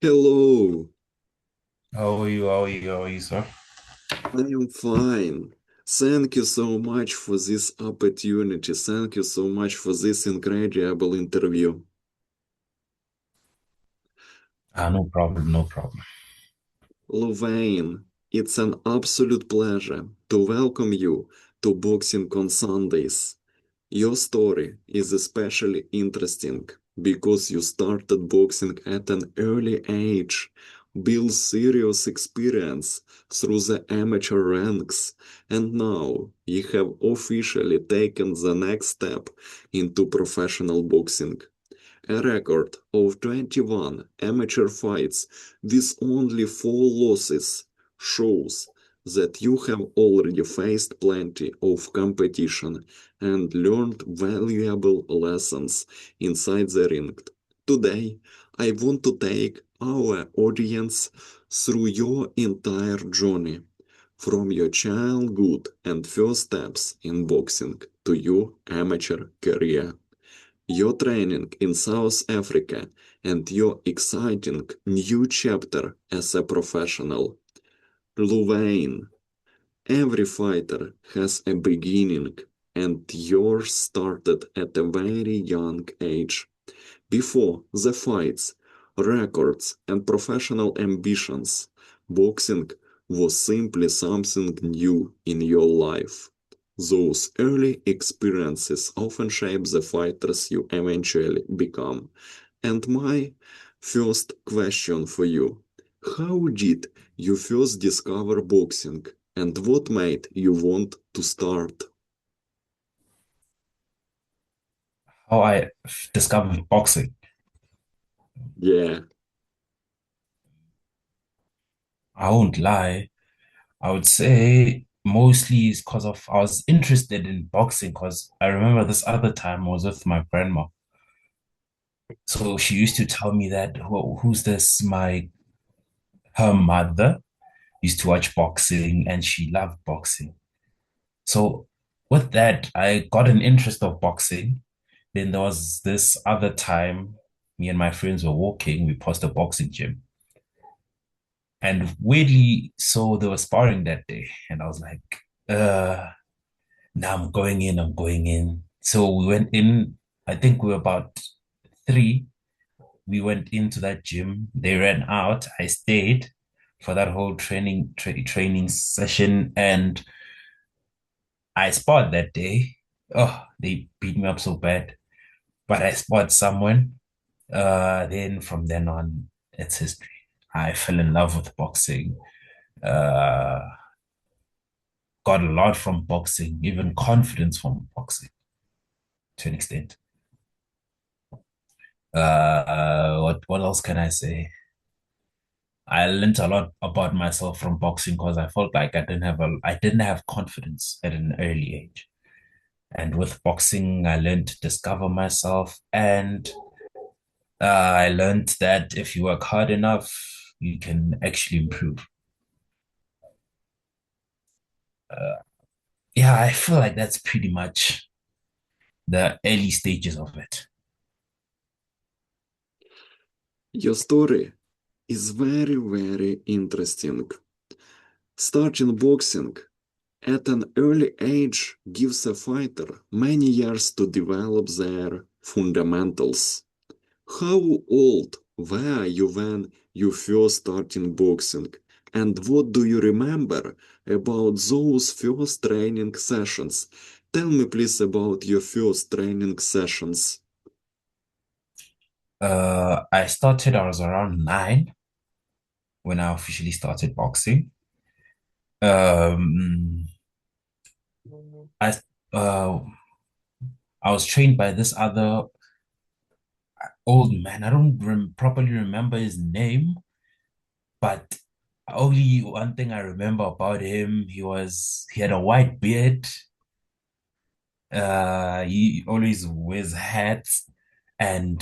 Hello, How are you? How are you? How are you, sir? I am fine. Thank you so much for this opportunity. Thank you so much for this incredible interview. No problem, no problem. Luwayne, it's an absolute pleasure to welcome you to Boxing on Sundays. Your story is especially interesting because you started boxing at an early age, built serious experience through the amateur ranks, and now you have officially taken the next step into professional boxing. A record of 21 amateur fights with only 4 losses shows that you have already faced plenty of competition and learned valuable lessons inside the ring. Today, I want to take our audience through your entire journey, from your childhood and first steps in boxing to your amateur career, your training in South Africa, and your exciting new chapter as a professional. Luwayne, every fighter has a beginning, and yours started at a very young age. Before the fights, records, and professional ambitions, boxing was simply something new in your life. Those early experiences often shape the fighters you eventually become. And my first question for you: how did you first discover boxing, and what made you want to start? How I discovered boxing. Yeah, I won't lie. I would say mostly is because of I was interested in boxing because I remember this other time I was with my grandma. So she used to tell me that who's this? Her mother used to watch boxing and she loved boxing. So with that, I got an interest of boxing. Then there was this other time, me and my friends were walking, we passed a boxing gym. And weirdly, so they were sparring that day. And I was like, now I'm going in, I'm going in. So we went in, I think we were about three. We went into that gym. They ran out. I stayed for that whole training session. And I sparred that day. Oh, they beat me up so bad. But I sparred someone. Then from then on, it's history. I fell in love with boxing. Uh, got a lot from boxing, even confidence from boxing to an extent. What else can I say? I learned a lot about myself from boxing because I felt like I didn't have confidence at an early age. And with boxing, I learned to discover myself, and I learned that if you work hard enough, you can actually improve. Uh, yeah, I feel like that's pretty much the early stages of it. your story is very, very interesting. Starting boxing at an early age gives a fighter many years to develop their fundamentals. How old were you when you first started boxing? And what do you remember about those first training sessions? Tell me please about your first training sessions. I was around 9 when I officially started boxing. Um, I uh, I was trained by this other old man. I don't properly remember his name, but only one thing I remember about him, he had a white beard. He always wears hats, and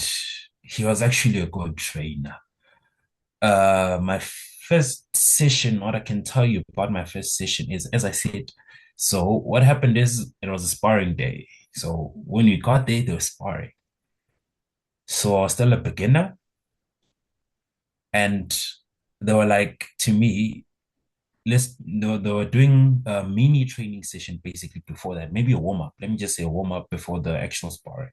he was actually a good trainer. My first session, what I can tell you about my first session is, as I said, so what happened is it was a sparring day. So when we got there, they were sparring. So I was still a beginner, And they were like to me, they were doing a mini training session basically before that, maybe a warm up. Let me just say a warm up before the actual sparring.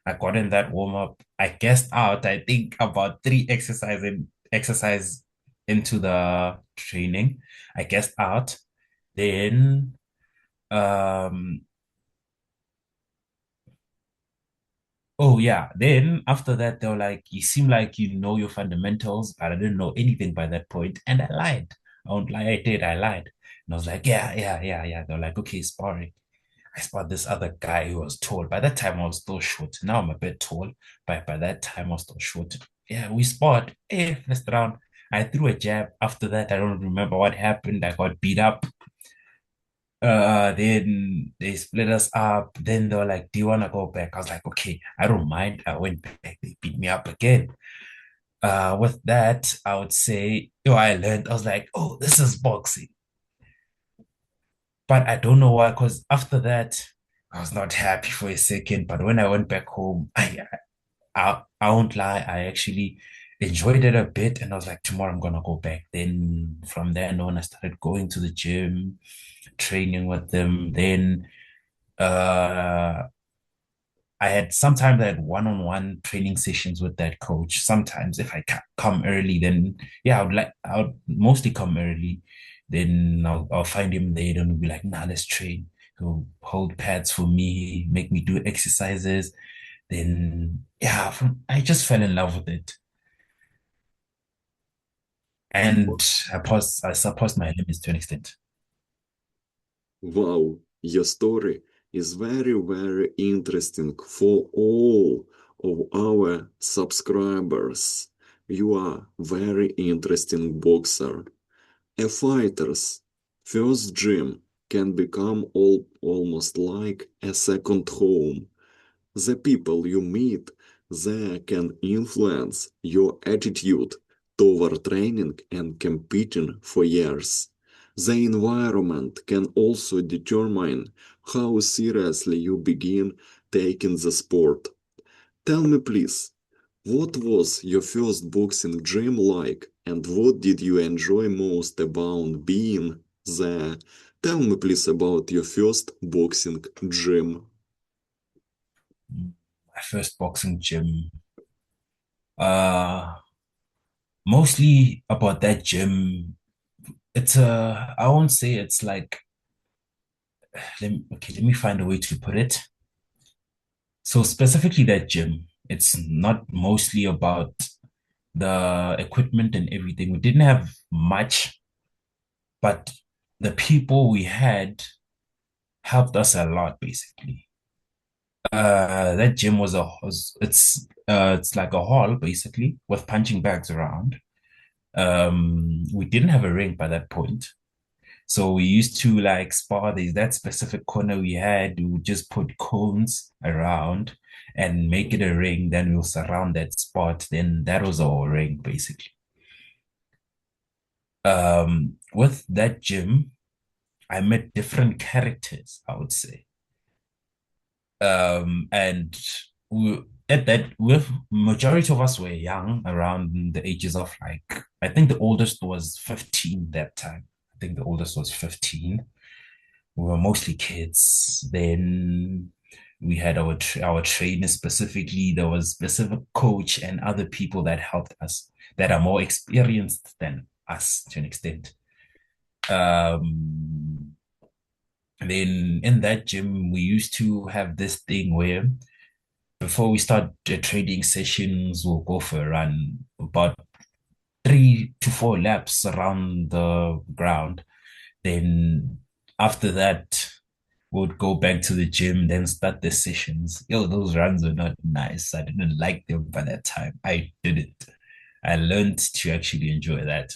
I got in that warm up. I guessed out, I think about three exercise into the training. I guessed out. Then um oh yeah. Then after that, they were like, you seem like you know your fundamentals, but I didn't know anything by that point. And I lied. I won't lie, I did, I lied. And I was like, yeah. They're like, okay, sparring. I spot this other guy who was tall. By that time, I was still short. Now I'm a bit tall, but by that time, I was still short. Yeah, we spot. First round. I threw a jab. After that, I don't remember what happened. I got beat up. Then they split us up. Then they were like, "Do you want to go back?" I was like, "Okay, I don't mind." I went back. They beat me up again. With that, I would say, I learned. I was like, "Oh, this is boxing." But I don't know why, because after that, I was not happy for a second. But when I went back home, I won't lie, I actually enjoyed it a bit. And I was like, tomorrow I'm gonna go back. Then from then on, I started going to the gym, training with them. Then uh I had one-on-one training sessions with that coach. Sometimes if I come early, then yeah, I would mostly come early. Then I'll find him there and we'll be like, nah, let's train. He'll hold pads for me, make me do exercises. Then yeah, I just fell in love with it. And I surpassed my limits to an extent. Wow, your story is very, very interesting for all of our subscribers. You are very interesting boxer. A fighter's first gym can become almost like a second home. The people you meet there can influence your attitude toward training and competing for years. The environment can also determine how seriously you begin taking the sport. Tell me, please, what was your first boxing gym like, and what did you enjoy most about being there? Tell me, please, about your first boxing gym. My first boxing gym. Uh Mostly about that gym. I won't say it's like let me find a way to put it. So specifically that gym, it's not mostly about the equipment and everything. We didn't have much, but the people we had helped us a lot basically. That gym it's like a hall basically with punching bags around. We didn't have a ring by that point. So we used to like spar. There's that specific corner we had. We would just put cones around and make it a ring. Then we'll surround that spot. Then that was our ring, basically. With that gym, I met different characters, I would say. And we at that with majority of us were young, around the ages of like I think the oldest was 15 that time. I think the oldest was 15. We were mostly kids. Then we had our trainer specifically. There was specific coach and other people that helped us that are more experienced than us to an extent. Um, then in that gym, we used to have this thing where before we start the training sessions, we'll go for a run about 3 to 4 laps around the ground. Then after that, would go back to the gym, then start the sessions. Those runs were not nice. I didn't like them by that time. I didn't. I learned to actually enjoy that.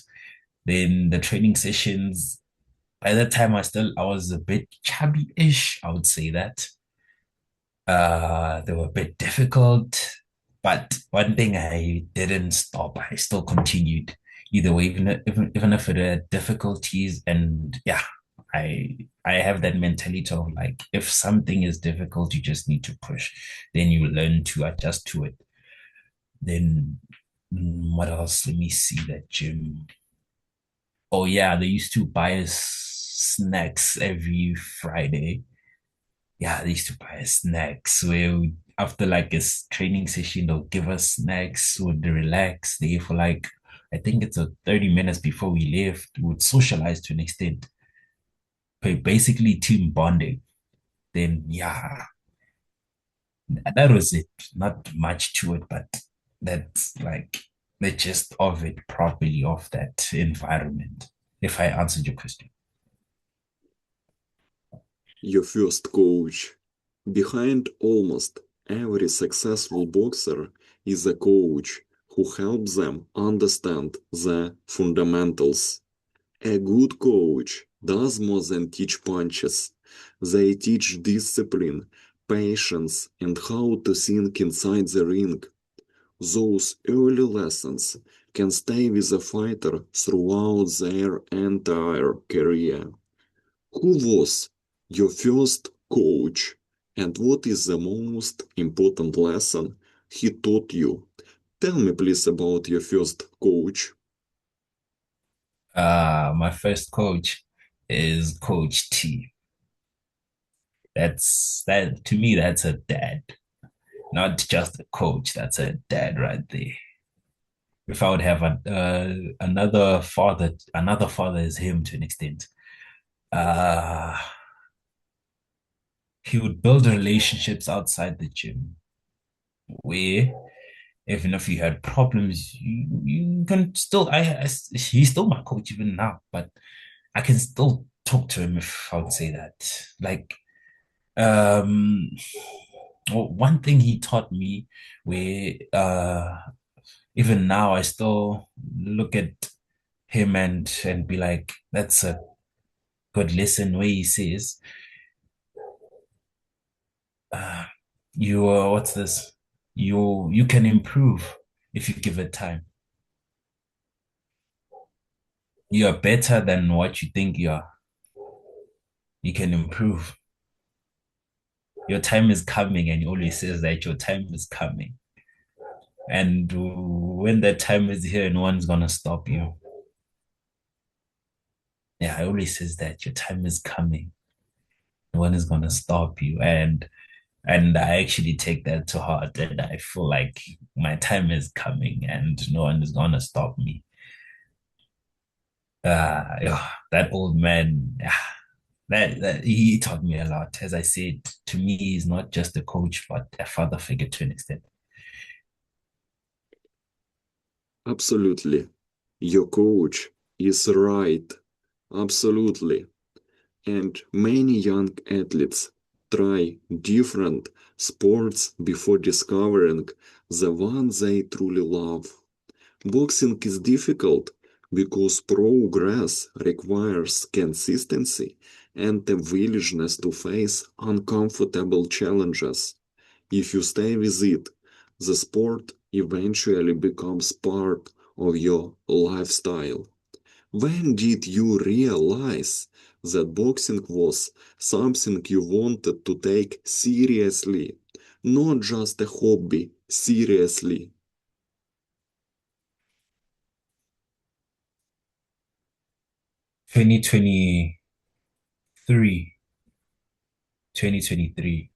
Then the training sessions, by that time I was a bit chubby-ish, I would say that. They were a bit difficult, but one thing I didn't stop. I still continued either way, even if it had difficulties. And yeah, I have that mentality of like if something is difficult, you just need to push. Then you learn to adjust to it. Then What else? Let me see that gym. Oh yeah, they used to buy us snacks every Friday. Yeah, they used to buy us snacks where after like training session, they'll give us snacks, would relax there for like I think it's a 30 minutes before we left. We would socialize to an extent. Basically team bonding. Then yeah, that was it. Not much to it, but that's like the gist of it properly of that environment. If I answered your question. Your first coach. Behind almost every successful boxer is a coach who helps them understand the fundamentals. A good coach does more than teach punches. They teach discipline, patience, and how to think inside the ring. Those early lessons can stay with a fighter throughout their entire career. Who was your first coach, and what is the most important lesson he taught you? Tell me please about your first coach. My first coach is Coach T. That to me, that's a dad, not just a coach. That's a dad right there. If I would have another father is him to an extent. Uh, he would build relationships outside the gym where even if you had problems, you can still. He's still my coach even now, but I can still talk to him if I would say that. Like, um, well, one thing he taught me where even now I still look at him and be like, that's a good lesson where he says, uh, you what's this? You can improve if you give it time. You are better than what you think you are. You can improve. Your time is coming, and he always says that your time is coming. And when that time is here, no one's gonna stop you. Yeah, I always says that your time is coming. No one is gonna stop you. And I actually take that to heart, and I feel like my time is coming, and no one is gonna stop me. Yeah, that old man, yeah, that he taught me a lot. As I said, to me, he's not just a coach, but a father figure to an extent. Absolutely. Your coach is right. Absolutely. And many young athletes try different sports before discovering the one they truly love. Boxing is difficult because progress requires consistency and a willingness to face uncomfortable challenges. If you stay with it, the sport eventually becomes part of your lifestyle. When did you realize that boxing was something you wanted to take seriously, not just a hobby, seriously? 2023, 2023.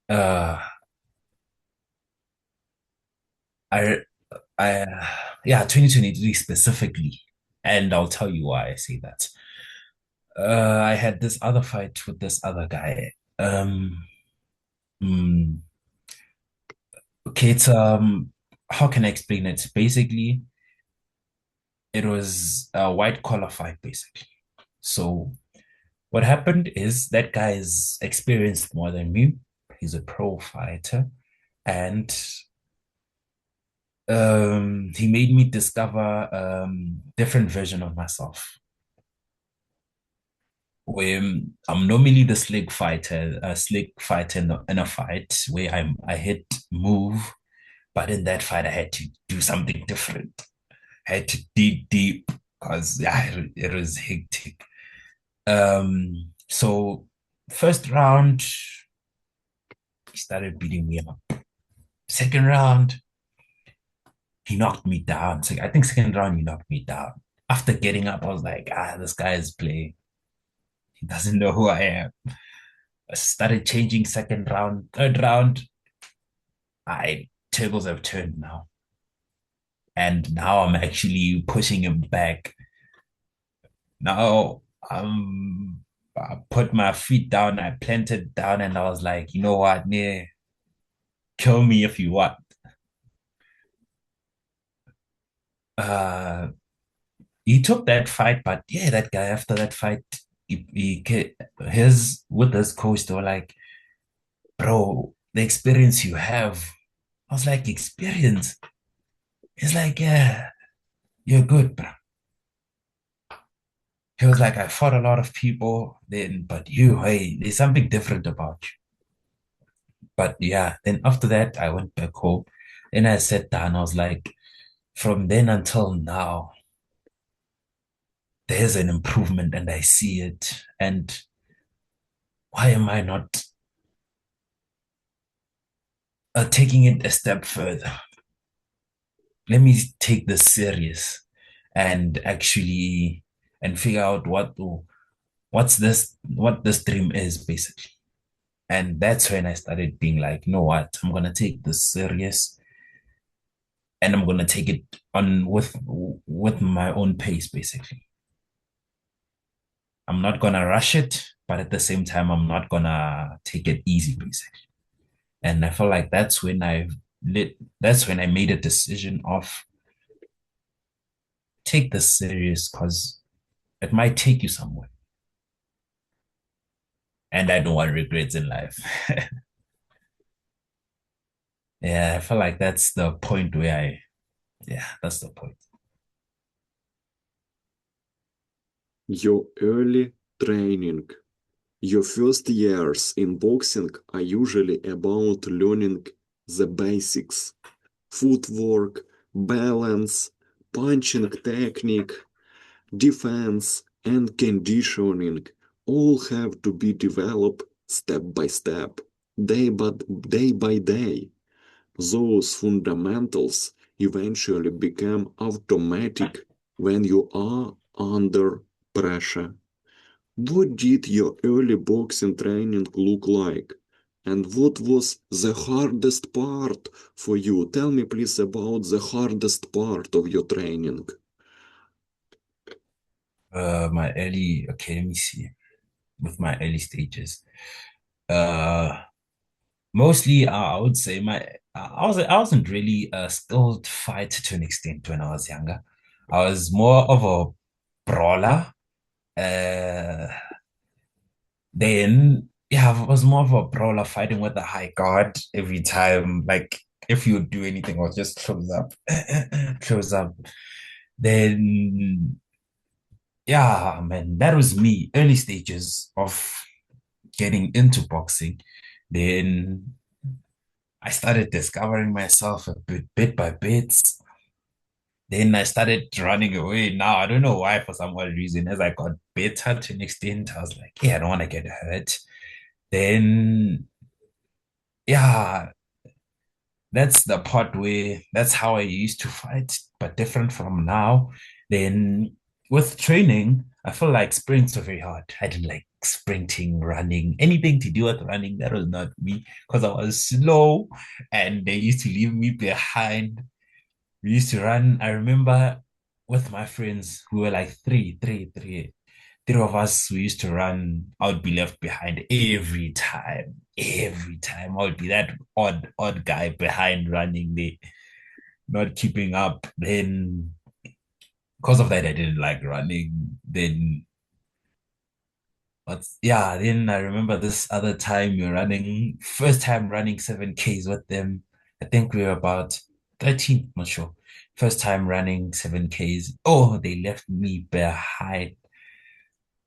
Uh, I, I, yeah, 2023 specifically. And I'll tell you why I say that. I had this other fight with this other guy. Mm, okay, it's how can I explain it? Basically, it was a white collar fight, basically. So what happened is that guy is experienced more than me. He's a pro fighter, and he made me discover different version of myself. Where I'm normally the slick fighter, a slick fighter in a fight where I hit move, but in that fight I had to do something different. I had to dig deep because yeah, it was hectic. So first round he started beating me up. Second round He knocked me down. So I think second round he knocked me down. After getting up, I was like, this guy is playing. He doesn't know who I am. I started changing second round, third round. I tables have turned now. And now I'm actually pushing him back. Now I put my feet down, I planted down, and I was like, you know what, yeah, kill me if you want. Uh he took that fight, but yeah, that guy after that fight, his with his coach, they were like, bro, the experience you have. I was like, experience? He's like, yeah, you're good, bro. He was like, I fought a lot of people then, but you, hey, there's something different about you. But yeah, then after that, I went back home. Then I sat down. I was like, from then until now, there's an improvement and I see it. And why am I not taking it a step further? Let me take this serious and actually and figure out what this dream is basically. And that's when I started being like, you know what, I'm gonna take this serious and I'm gonna take it on with my own pace basically. I'm not gonna rush it, but at the same time, I'm not gonna take it easy, basically. And I feel like that's when I made a decision of take this serious because it might take you somewhere. And I don't want regrets in life. Yeah, I feel like that's the point where yeah, that's the point. Your early training. Your first years in boxing are usually about learning the basics: footwork, balance, punching technique, defense, and conditioning all have to be developed step by step, day by day. Those fundamentals eventually become automatic when you are under pressure. What did your early boxing training look like? And what was the hardest part for you? Tell me please about the hardest part of your training. My early, okay, let me see. With my early stages. Uh, Mostly, I would say I wasn't really a skilled fighter to an extent when I was younger. I was more of a brawler. Uh, then yeah, I was more of a brawler fighting with a high guard every time. Like if you would do anything, I'll just close up, close up. Then yeah, man, that was me. Early stages of getting into boxing. Then I started discovering myself bit by bit. Then I started running away. Now I don't know why, for some odd reason. As I got better to an extent, I was like, yeah, I don't want to get hurt. Then yeah, that's the part where that's how I used to fight, but different from now. Then with training, I feel like sprints are very hard. I didn't like sprinting, running, anything to do with running. That was not me because I was slow and they used to leave me behind. We used to run. I remember with my friends, we were like three of us. We used to run. I would be left behind every time. Every time, I would be that odd guy behind running there, not keeping up. Then, because of that, I didn't like running. Then, but yeah, then I remember this other time we were running, first time running 7Ks with them. I think we were about 13, not sure. First time running 7Ks. Oh, they left me behind.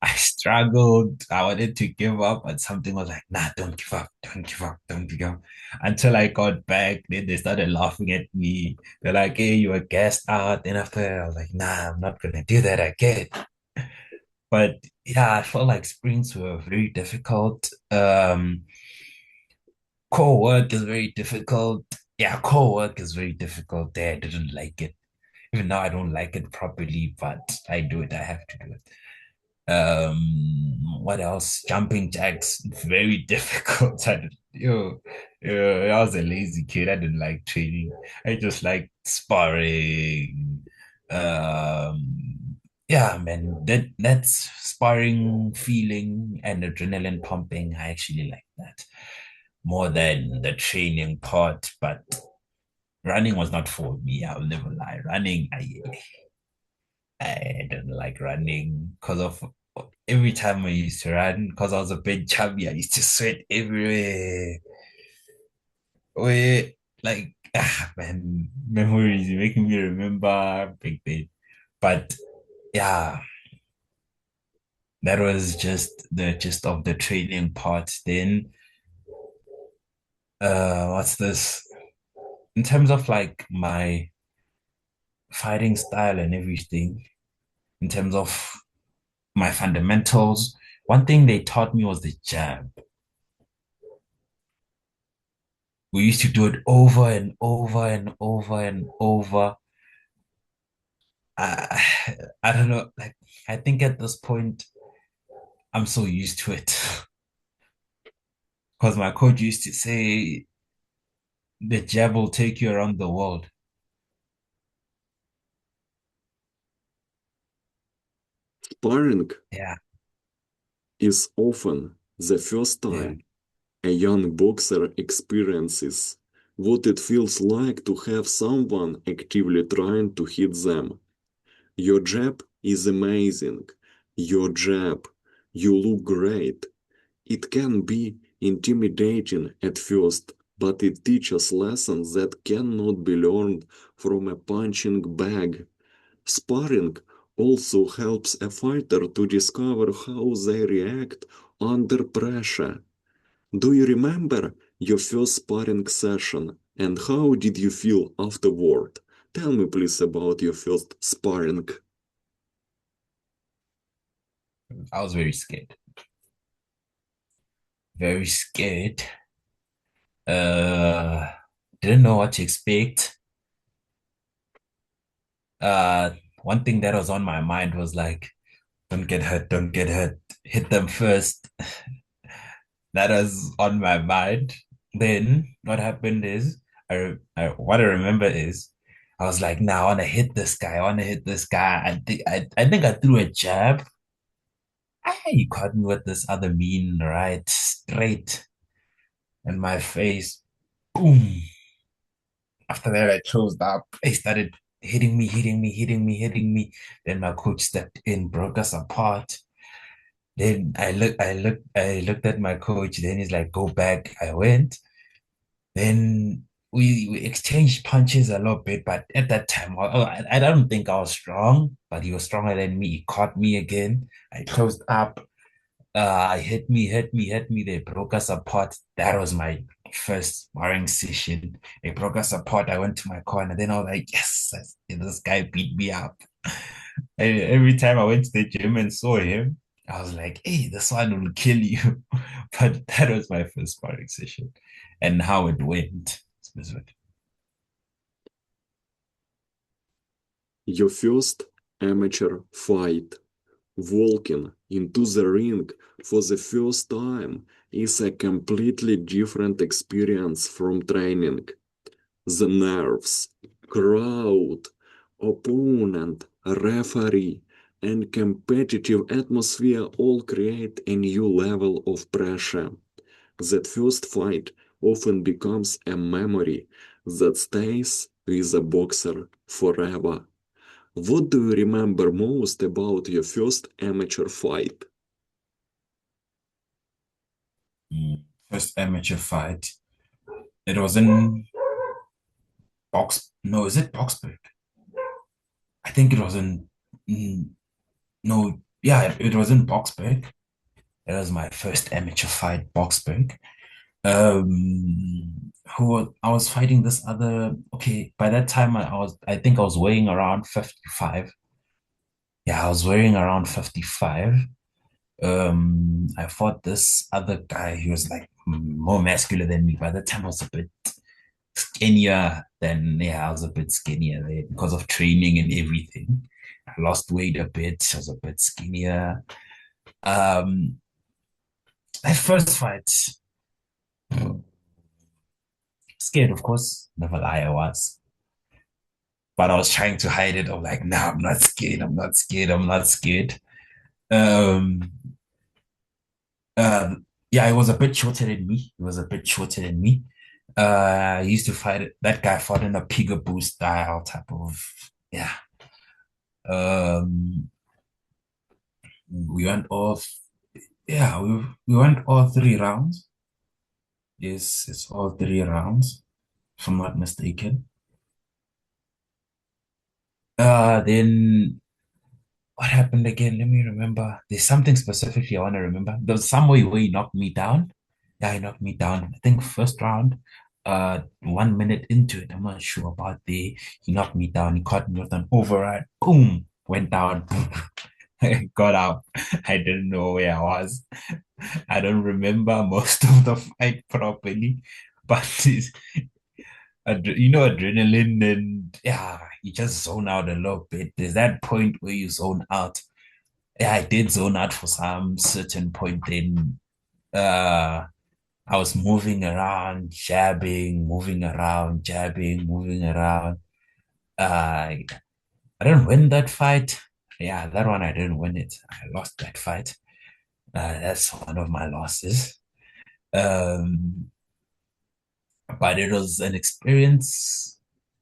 I struggled. I wanted to give up, but something was like, nah, don't give up, don't give up, don't give up. Until I got back, then they started laughing at me. They're like, hey, you were gassed out. Then after that, I was like, nah, I'm not gonna do that again. But yeah, I felt like sprints were very difficult. Core work is very difficult. Yeah, core work is very difficult there. I didn't like it. Even now, I don't like it properly, but I do it. I have to do it. What else? Jumping jacks, very difficult. I was a lazy kid. I didn't like training. I just like sparring. Yeah, man, that's sparring feeling and adrenaline pumping. I actually like that more than the training part. But running was not for me. I'll never lie. I don't like running because of every time I used to run, because I was a bit chubby, I used to sweat everywhere. Wait, like, man, memories making me remember big day. But yeah, that was just the gist of the training part. Then, what's this? In terms of like my fighting style and everything, in terms of my fundamentals, one thing they taught me was the jab. We used to do it over and over and over and over. I don't know. Like, I think at this point, I'm so used to it because my coach used to say the jab will take you around the world. Sparring Yeah, is often the first yeah. time a young boxer experiences what it feels like to have someone actively trying to hit them. Your jab is amazing. Your jab, you look great. It can be intimidating at first, but it teaches lessons that cannot be learned from a punching bag. Sparring also helps a fighter to discover how they react under pressure. Do you remember your first sparring session and how did you feel afterward? Tell me please about your first sparring. I was very scared. Very scared. Uh, didn't know what to expect. Uh, one thing that was on my mind was like, don't get hurt, don't get hurt. Hit them first. That was on my mind. Then what happened is, what I remember is, I was like, "Nah, I want to hit this guy. I want to hit this guy." I think I threw a jab. He caught me with this other mean right straight in my face. Boom. After that, I closed up. He started hitting me, hitting me, hitting me, hitting me. Then my coach stepped in, broke us apart. Then I looked at my coach. Then he's like, "Go back." I went. Then we exchanged punches a little bit, but at that time, I don't think I was strong, but he was stronger than me. He caught me again. I closed up. Hit me, hit me, hit me. They broke us apart. That was my first sparring session. They broke us apart. I went to my corner. Then I was like, yes, this guy beat me up. And every time I went to the gym and saw him, I was like, hey, this one will kill you. But that was my first sparring session and how it went. Your first amateur fight. Walking into the ring for the first time is a completely different experience from training. The nerves, crowd, opponent, referee, and competitive atmosphere all create a new level of pressure. That first fight often becomes a memory that stays with a boxer forever. What do you remember most about your first amateur fight? First amateur fight. It was in box. No, is it Boxburg? I think it was in. mm, No, yeah, it was in Boxburg. It was my first amateur fight, Boxburg. I was fighting this other. Okay, by that time I think I was weighing around 55. Yeah, I was weighing around 55. I fought this other guy. He was like more muscular than me. By that time I was a bit. skinnier, then yeah, I was a bit skinnier there because of training and everything. I lost weight a bit. I was a bit skinnier. Um, that first fight, scared, of course. Never lie, I was. But I was trying to hide it. I'm like, nah, I'm not scared. I'm not scared. I'm not scared. Um, yeah, he was a bit shorter than me. He was a bit shorter than me. I used to fight that guy fought in a peekaboo style type of yeah. Um, we went off. Yeah, we went all 3 rounds. Yes, it's all 3 rounds, if I'm not mistaken. Then what happened again? Let me remember. There's something specifically I want to remember. There was some way where he knocked me down. Yeah, he knocked me down. I think first round, 1 minute into it, I'm not sure about the. He knocked me down. He caught me with an override. Boom, went down. Got up. I didn't know where I was. I don't remember most of the fight properly, but adrenaline and yeah, you just zone out a little bit. There's that point where you zone out. Yeah, I did zone out for some certain point. Then I was moving around, jabbing, moving around, jabbing, moving around. Uh, I didn't win that fight. Yeah, that one I didn't win it. I lost that fight. That's one of my losses. Um, but it was an experience.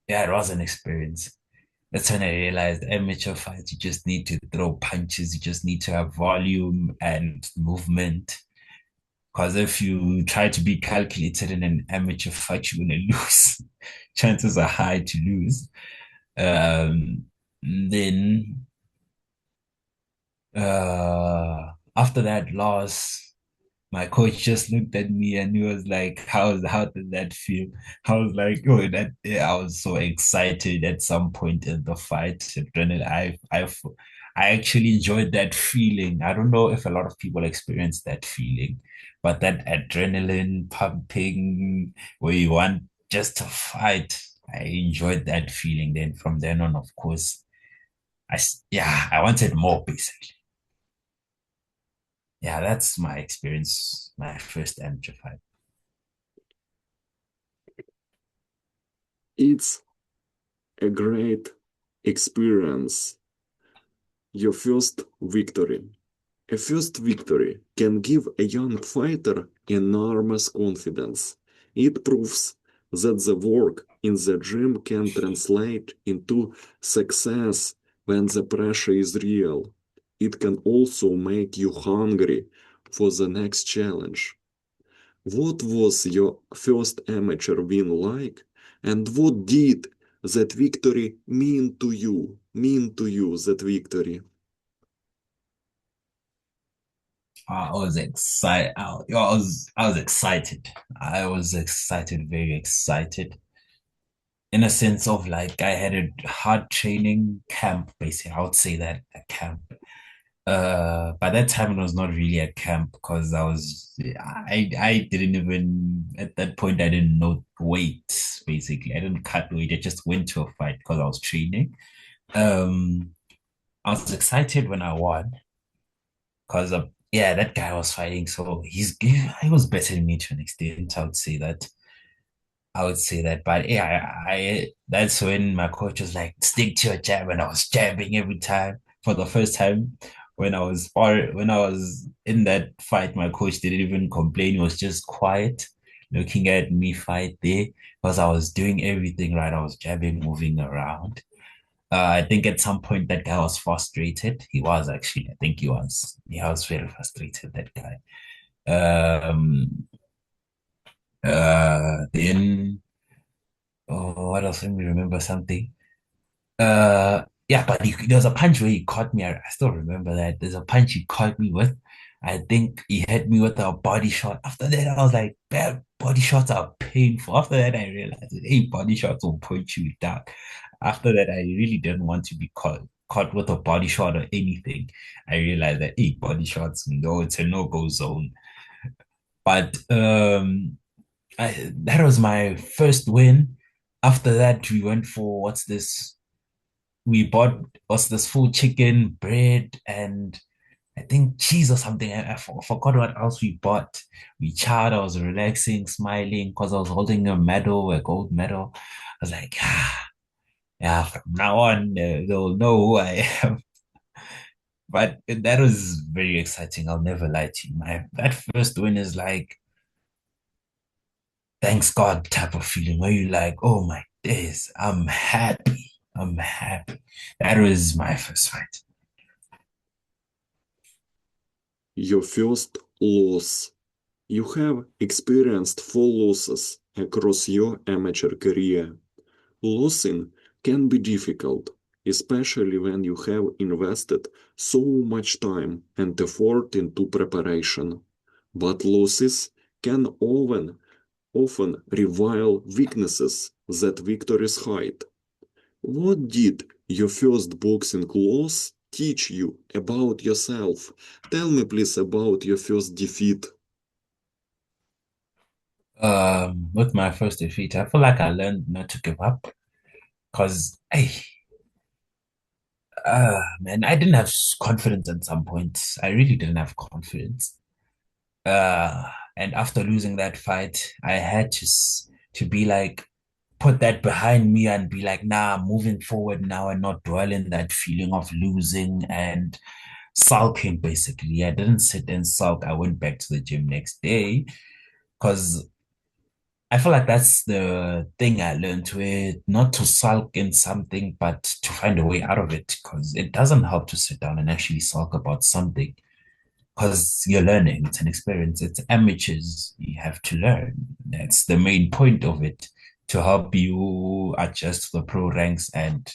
Yeah, it was an experience. That's when I realized amateur fights, you just need to throw punches, you just need to have volume and movement. Because if you try to be calculated in an amateur fight, you're going to lose. Chances are high to lose. Um, then after that loss, my coach just looked at me and he was like, how did that feel? I was like, oh, that yeah, I was so excited at some point in the fight. Adrenaline. I actually enjoyed that feeling. I don't know if a lot of people experience that feeling, but that adrenaline pumping where you want just to fight. I enjoyed that feeling. Then from then on, of course, yeah, I wanted more basically. Yeah, that's my experience, my first amateur fight. It's a great experience. Your first victory. A first victory can give a young fighter enormous confidence. It proves that the work in the gym can translate into success when the pressure is real. It can also make you hungry for the next challenge. What was your first amateur win like, and what did that victory mean to you? Mean to you that victory? I was excited. I was excited. I was excited, very excited. In a sense of like I had a hard training camp, basically. I would say that a camp. By that time it was not really a camp because I didn't even at that point I didn't know weight, basically. I didn't cut weight. I just went to a fight because I was training. Um I was excited when I won because yeah, that guy was fighting, so he was better than me to an extent. I would say that, but yeah, that's when my coach was like, "Stick to your jab," and I was jabbing every time. For the first time, when I was in that fight, my coach didn't even complain. He was just quiet, looking at me fight there because I was doing everything right. I was jabbing, moving around. I think at some point that guy was frustrated. He was actually. I think he was. Yeah, I was very frustrated. That guy. Um. Then. Oh, what else? Let me remember something. Yeah, but there was a punch where he caught me. I still remember that. There's a punch he caught me with. I think he hit me with a body shot. After that, I was like, "Bad body shots are painful." After that, I realized, that, hey, body shots will point you down. After that, I really didn't want to be caught with a body shot or anything. I realized that, hey, body shots, no, it's a no-go zone. But that was my first win. After that, we went for what's this? We bought what's this full chicken, bread, and I think cheese or something. I forgot what else we bought. We chatted. I was relaxing, smiling because I was holding a medal, a gold medal. I was like, yeah, from now on, they'll know who I am. But that was very exciting. I'll never lie to you. That first win is like, thanks God type of feeling where you're like, oh my days, I'm happy. I'm happy. That was my first fight. Your first loss. You have experienced 4 losses across your amateur career. Losing can be difficult, especially when you have invested so much time and effort into preparation. But losses can often reveal weaknesses that victories hide. What did your first boxing loss teach you about yourself? Tell me please about your first defeat. With my first defeat, I feel like I learned not to give up because, hey, man, I didn't have confidence at some point. I really didn't have confidence. Uh, and after losing that fight, I had to be like, put that behind me and be like, nah, I'm moving forward now and not dwell in that feeling of losing and sulking, basically. I didn't sit and sulk. I went back to the gym next day because I feel like that's the thing I learned where not to sulk in something, but to find a way out of it. Because it doesn't help to sit down and actually sulk about something because you're learning. It's an experience. It's amateurs. You have to learn. That's the main point of it to help you adjust to the pro ranks and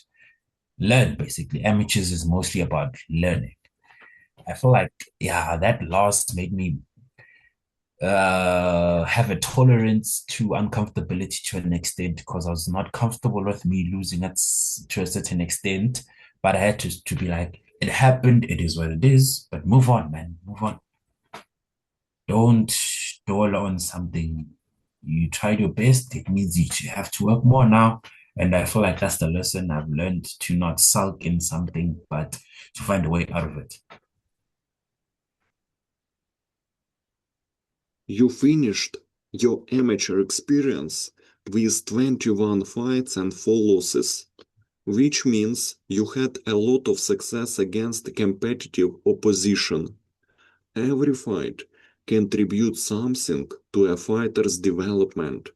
learn, basically. Amateurs is mostly about learning. I feel like, yeah, that loss made me have a tolerance to uncomfortability to an extent because I was not comfortable with me losing it to a certain extent. But I had to be like, it happened, it is what it is, but move on, man, move on. Don't dwell on something. You tried your best, it means you have to work more now. And I feel like that's the lesson I've learned to not sulk in something, but to find a way out of it. You finished your amateur experience with 21 fights and 4 losses, which means you had a lot of success against competitive opposition. Every fight contributes something to a fighter's development.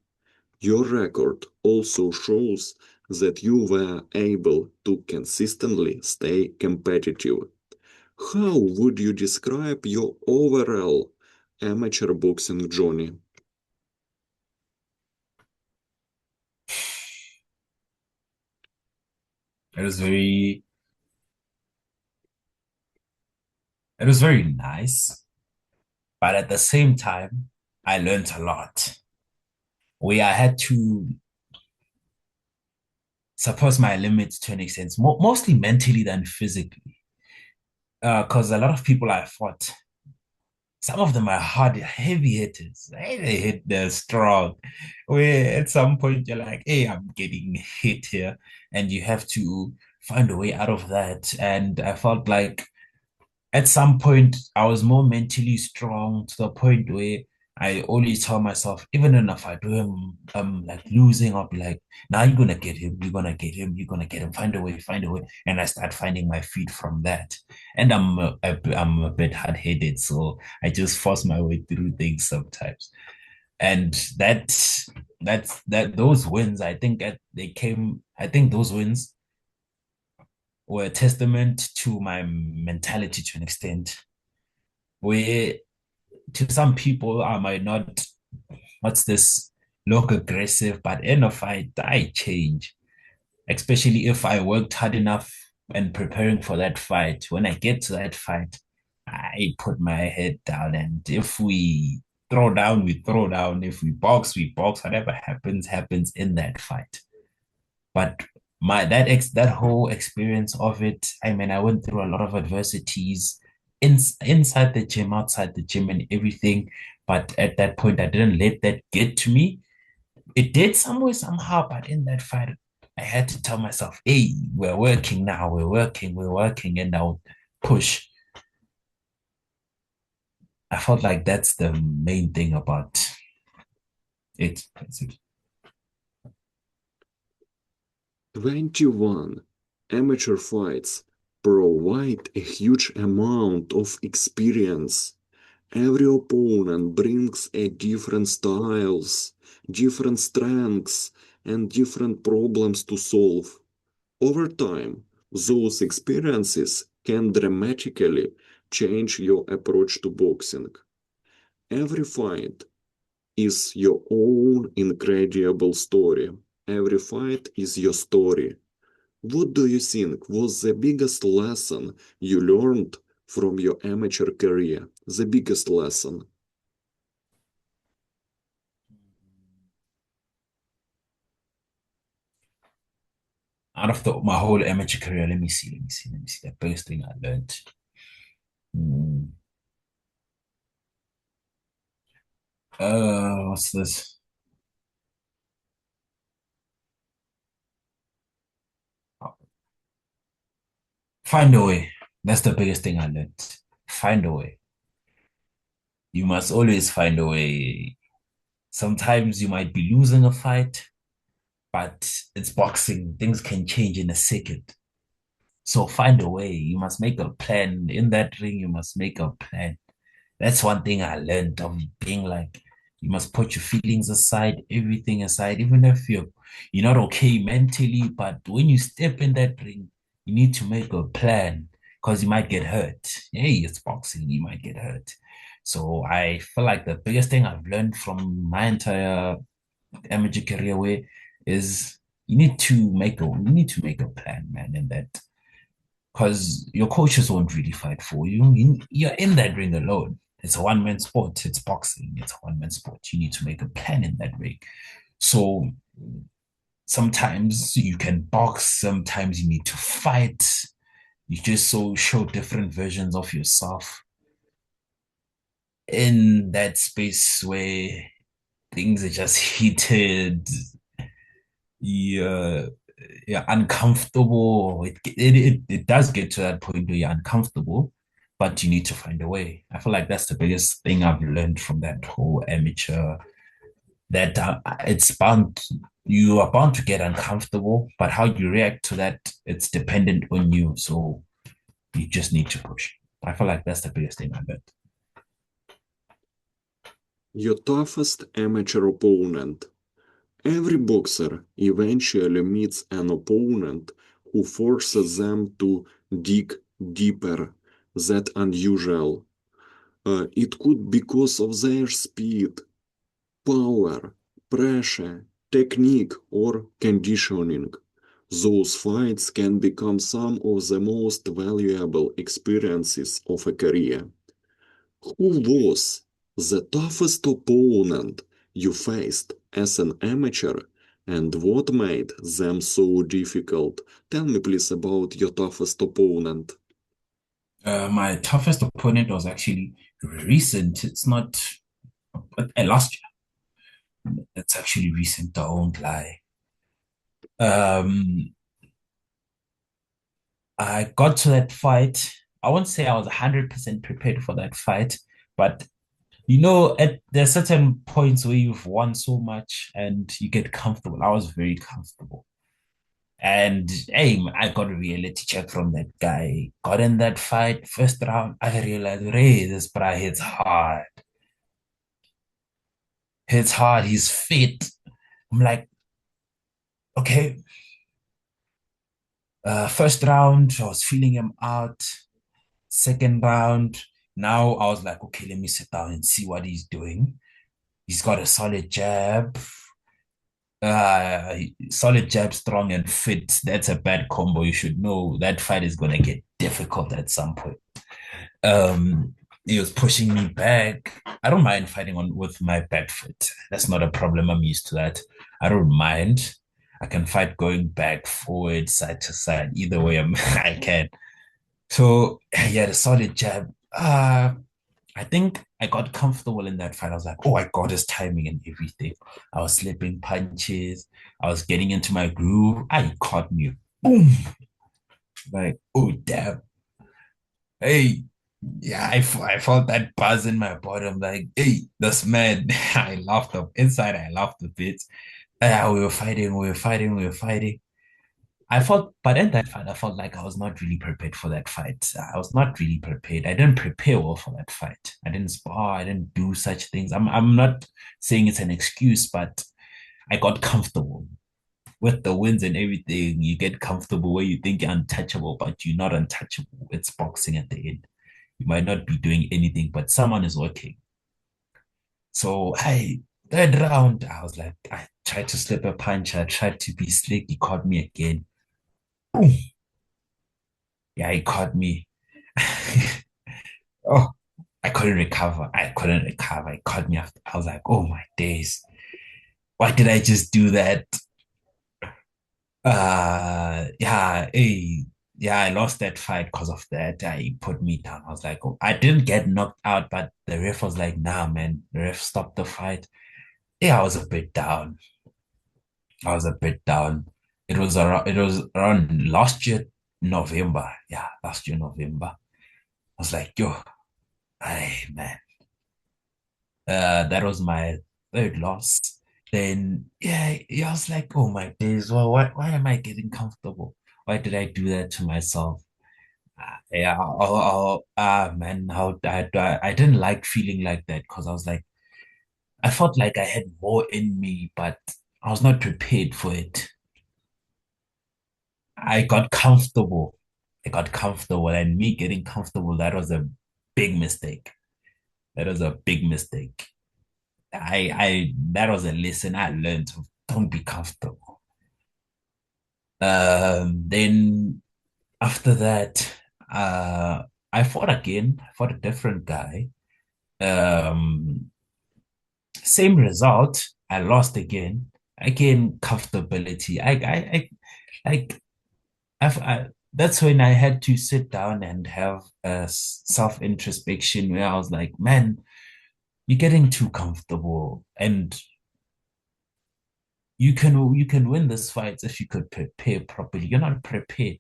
Your record also shows that you were able to consistently stay competitive. How would you describe your overall amateur boxing journey? It was very, it was very nice, but at the same time, I learned a lot. Where I had to suppress my limits to an extent, mostly mentally than physically. Because a lot of people I fought, some of them are hard, heavy hitters. Hey, they hit the strong. Where at some point you're like, hey, I'm getting hit here. And you have to find a way out of that. And I felt like at some point I was more mentally strong to the point where I always tell myself, even if I do him like losing, I'll be like, now you're gonna get him, you're gonna get him, you're gonna get him, find a way, find a way. And I start finding my feet from that. And I'm a bit hard-headed, so I just force my way through things sometimes. And that those wins, I think I think those wins were a testament to my mentality to an extent where to some people I might not what's this look aggressive, but in a fight I change, especially if I worked hard enough and preparing for that fight. When I get to that fight, I put my head down, and if we throw down, we throw down. If we box. Whatever happens, happens in that fight. But that whole experience of it, I mean, I went through a lot of adversities inside the gym, outside the gym, and everything. But at that point, I didn't let that get to me. It did some way, somehow, but in that fight, I had to tell myself, hey, we're working now, we're working, and I'll push. I felt like that's the main thing about it, basically. 21 amateur fights provide a huge amount of experience. Every opponent brings a different styles, different strengths, and different problems to solve. Over time, those experiences can dramatically change your approach to boxing. Every fight is your own incredible story. Every fight is your story. What do you think was the biggest lesson you learned from your amateur career? The biggest lesson? Out of my whole amateur career, let me see. The biggest thing I learned. Hmm. What's this? Find a way. That's the biggest thing I learned. Find a way. You must always find a way. Sometimes you might be losing a fight, but it's boxing. Things can change in a second. So find a way. You must make a plan. In that ring, you must make a plan. That's one thing I learned of being like, you must put your feelings aside, everything aside, even if you're not okay mentally. But when you step in that ring, you need to make a plan because you might get hurt. Hey, it's boxing, you might get hurt. So I feel like the biggest thing I've learned from my entire amateur career way is you need to make a plan, man, and that because your coaches won't really fight for you. You're in that ring alone. It's a one man sport. It's boxing. It's a one man sport. You need to make a plan in that ring. So sometimes you can box, sometimes you need to fight. You just show different versions of yourself in that space where things are just heated. Yeah, you're uncomfortable. It does get to that point where you're uncomfortable, but you need to find a way. I feel like that's the biggest thing I've learned from that whole amateur. That it's bound you are bound to get uncomfortable, but how you react to that, it's dependent on you. So you just need to push. I feel like that's the biggest thing I learned. Your toughest amateur opponent. Every boxer eventually meets an opponent who forces them to dig deeper than unusual. It could be because of their speed, power, pressure, technique, or conditioning. Those fights can become some of the most valuable experiences of a career. Who was the toughest opponent you faced as an amateur and what made them so difficult? Tell me please about your toughest opponent. My toughest opponent was actually recent. It's not last year. It's actually recent. I won't lie. Um, I got to that fight. I won't say I was 100% prepared for that fight, but there's certain points where you've won so much and you get comfortable. I was very comfortable. And hey, I got a reality check from that guy. Got in that fight, first round, I realized, hey, this guy hits hard. Hits hard, he's fit. I'm like, okay. First round, I was feeling him out. Second round, now I was like, okay, let me sit down and see what he's doing. He's got a uh, solid jab, strong and fit. That's a bad combo. You should know that fight is gonna get difficult at some point. Um, he was pushing me back. I don't mind fighting on with my back foot. That's not a problem. I'm used to that. I don't mind. I can fight going back, forward, side to side. Either way, I can. So he had a solid jab. I think I got comfortable in that fight. I was like, oh, I got his timing and everything. I was slipping punches. I was getting into my groove. I caught me. Boom. Like, oh, damn. Hey, yeah, I felt that buzz in my body. I'm like, hey, this man. I laughed up inside. I laughed a bit. Yeah, we were fighting. We were fighting. We were fighting. I felt, but in that fight, I felt like I was not really prepared for that fight. I was not really prepared. I didn't prepare well for that fight. I didn't spar. I didn't do such things. I'm not saying it's an excuse, but I got comfortable with the wins and everything. You get comfortable where you think you're untouchable, but you're not untouchable. It's boxing at the end. You might not be doing anything, but someone is working. So I third round, I was like, I tried to slip a punch. I tried to be slick. He caught me again. Boom. Yeah, he caught me. Oh, I couldn't recover. I couldn't recover. It caught me after. I was like, oh my days. Why did I just do that? Yeah, I lost that fight because of that. He put me down. I was like, oh, I didn't get knocked out, but the ref was like, nah, man, the ref stopped the fight. Yeah, I was a bit down. I was a bit down. It was around last year, November. Yeah, last year, November. I was like, yo, hey man. That was my third loss. Then yeah, I was like, oh my days, well, why am I getting comfortable? Why did I do that to myself? Yeah, man, how I didn't like feeling like that because I was like, I felt like I had more in me, but I was not prepared for it. I got comfortable. I got comfortable, and me getting comfortable, that was a big mistake. That was a big mistake. That was a lesson I learned. Don't be comfortable. Then after that, I fought again. I fought a different guy. Um, Same result. I lost again. Again, comfortability. Like, that's when I had to sit down and have a self introspection where I was like, man, you're getting too comfortable, and you can win this fight if you could prepare properly. You're not prepared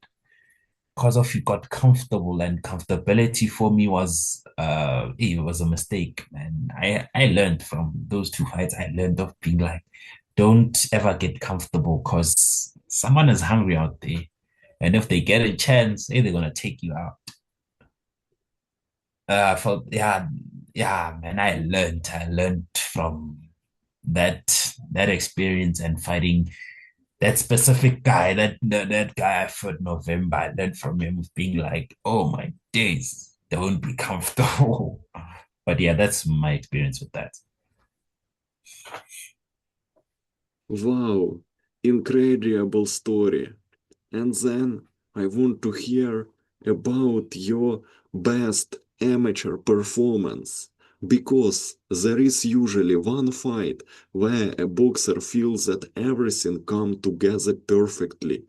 because of you got comfortable, and comfortability for me it was a mistake, man. I learned from those two fights. I learned of being like, don't ever get comfortable because someone is hungry out there, and if they get a chance, hey, they're gonna take you out. For yeah, man. I learned from that experience and fighting that specific guy, that guy I fought November. I learned from him being like, oh my days, don't be comfortable. But yeah, that's my experience with that. Wow, incredible story. And then I want to hear about your best amateur performance. Because there is usually one fight where a boxer feels that everything comes together perfectly.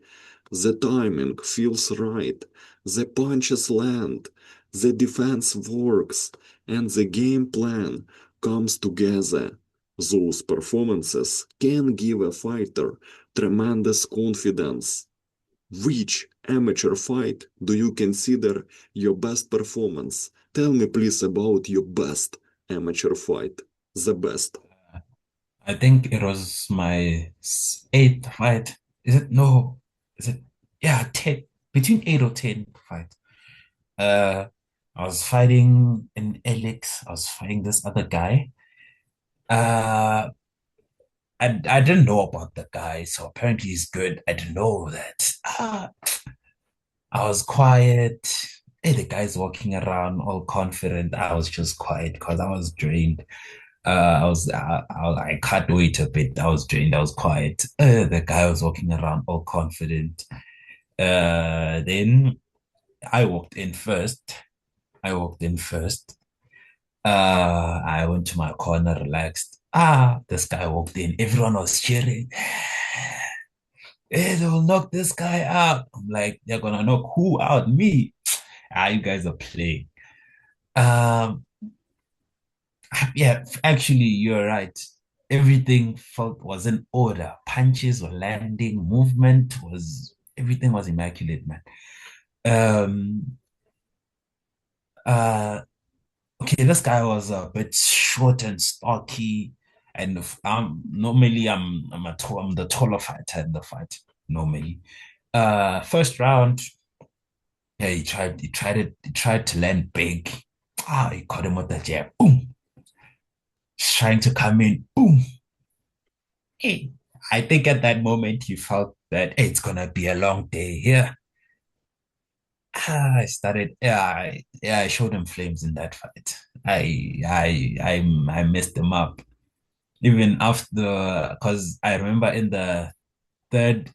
The timing feels right, the punches land, the defense works, and the game plan comes together. Those performances can give a fighter tremendous confidence. Which amateur fight do you consider your best performance? Tell me please about your best amateur fight. The best. I think it was my eighth fight. Is it? No. Is it? Yeah, 10. Between 8 or 10 fight. Uh, I was fighting in Alex. I was fighting this other guy. Uh, I didn't know about the guy, so apparently he's good. I didn't know that. I was quiet. Hey, the guy's walking around all confident. I was just quiet because I was drained. I can't wait a bit. I was drained. I was quiet. The guy was walking around all confident. Then I walked in first. I walked in first. I went to my corner, relaxed. This guy walked in. Everyone was cheering. Hey, they'll knock this guy out. I'm like, they're gonna knock who out? Me. You guys are playing. Um, Yeah, actually, you're right. Everything felt was in order. Punches were landing, movement was everything was immaculate, man. Um, uh, okay, this guy was a bit short and stocky, and normally I'm the taller fighter in the fight normally. First round, yeah, he tried to land big. He caught him with the jab. Boom, he's trying to come in. Boom. Hey, I think at that moment he felt that hey, it's gonna be a long day here. I started, yeah, I showed him flames in that fight. I messed him up even after, because I remember in the third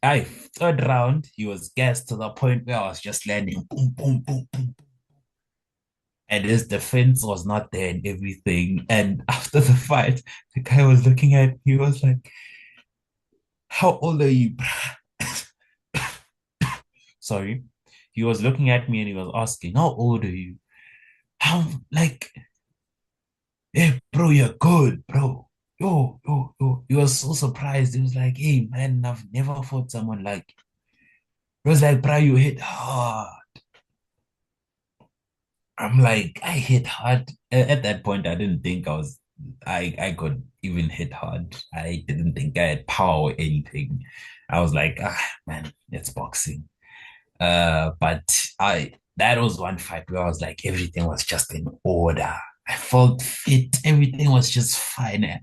round he was gassed to the point where I was just landing boom, boom, boom, boom, and his defense was not there and everything. And after the fight, the guy was looking at me, he was like, "How old are you, bruh?" Sorry. He was looking at me and he was asking, "How old are you?" How like, hey, bro, you're good, bro. Yo. He was so surprised. He was like, hey, man, I've never fought someone like. He was like, bro, you hit hard. I'm like, I hit hard. At that point, I didn't think I could even hit hard. I didn't think I had power or anything. I was like, man, it's boxing. But I that was one fight where I was like, everything was just in order. I felt fit. Everything was just fine.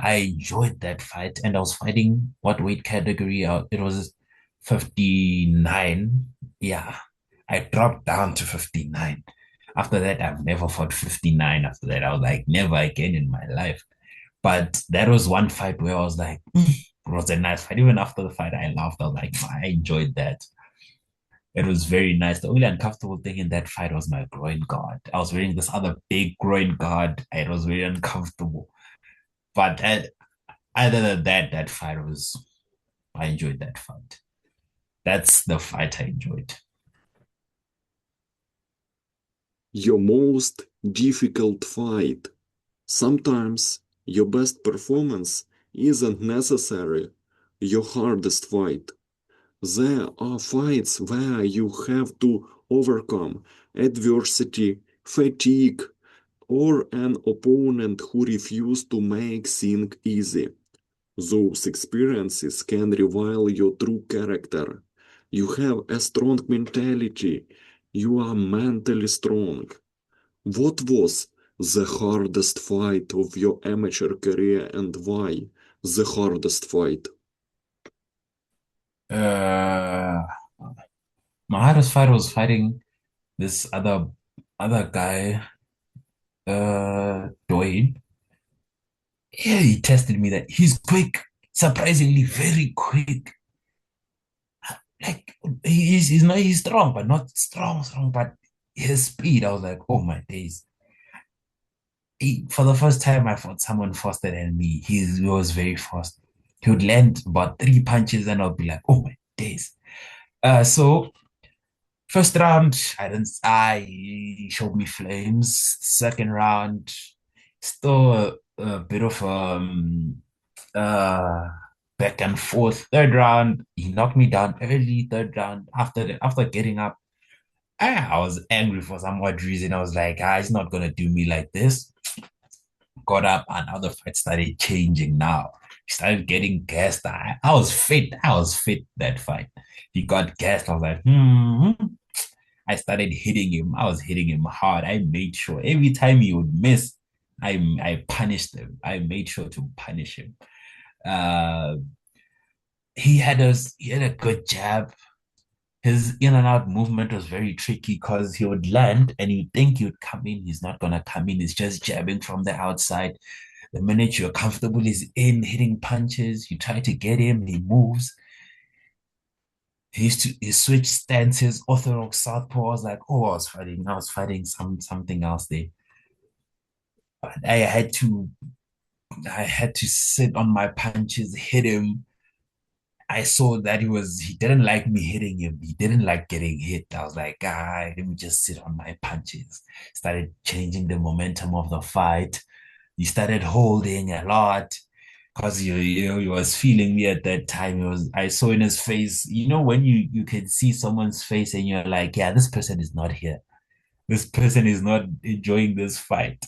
I enjoyed that fight, and I was fighting what weight category? It was 59. Yeah, I dropped down to 59. After that, I've never fought 59. After that, I was like, never again in my life. But that was one fight where I was like, it was a nice fight. Even after the fight, I laughed. I was like, I enjoyed that. It was very nice. The only uncomfortable thing in that fight was my groin guard. I was wearing this other big groin guard. It was very uncomfortable. But other than that, I enjoyed that fight. That's the fight I enjoyed. Your most difficult fight. Sometimes your best performance isn't necessary your hardest fight. There are fights where you have to overcome adversity, fatigue, or an opponent who refuses to make things easy. Those experiences can reveal your true character. You have a strong mentality. You are mentally strong. What was the hardest fight of your amateur career and why the hardest fight? Uh, my hardest fight was fighting this other guy, Dwayne. Yeah, he tested me that he's quick, surprisingly very quick. Like he's strong, but not strong, but his speed, I was like, oh my days. For the first time I fought someone faster than me. He was very fast. He would land about three punches and I'll be like, oh my days. So first round, he showed me flames. Second round, still a bit of uh back and forth. Third round, he knocked me down early. Third round, after getting up, I was angry for some odd reason. I was like, he's not gonna do me like this. Got up and now the fight started changing now. He started getting gassed. I was fit. I was fit that fight. He got gassed. I was like, I started hitting him. I was hitting him hard. I made sure every time he would miss, I punished him. I made sure to punish him. Uh, he had a good jab. His in and out movement was very tricky because he would land and you think he would come in. He's not gonna come in. He's just jabbing from the outside. The minute you're comfortable, he's in hitting punches. You try to get him, he moves. He switched stances, orthodox southpaw. I was like, oh, I was fighting something else there. But I had to sit on my punches, hit him. I saw that he didn't like me hitting him. He didn't like getting hit. I was like, let me just sit on my punches. Started changing the momentum of the fight. He started holding a lot because you know he was feeling me at that time. It was I saw in his face, you know, when you can see someone's face and you're like, yeah, this person is not here. This person is not enjoying this fight.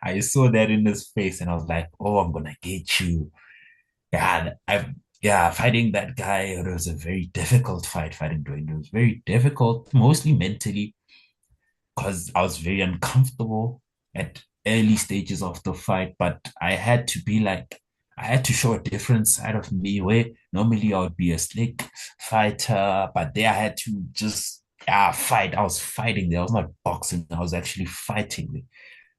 I saw that in his face and I was like, oh, I'm gonna get you. Yeah, fighting that guy, it was a very difficult fight fighting Dwayne. It was very difficult, mostly mentally, because I was very uncomfortable at early stages of the fight, but I had to show a different side of me where normally I would be a slick fighter, but there I had to just fight. I was fighting there. I was not boxing. I was actually fighting.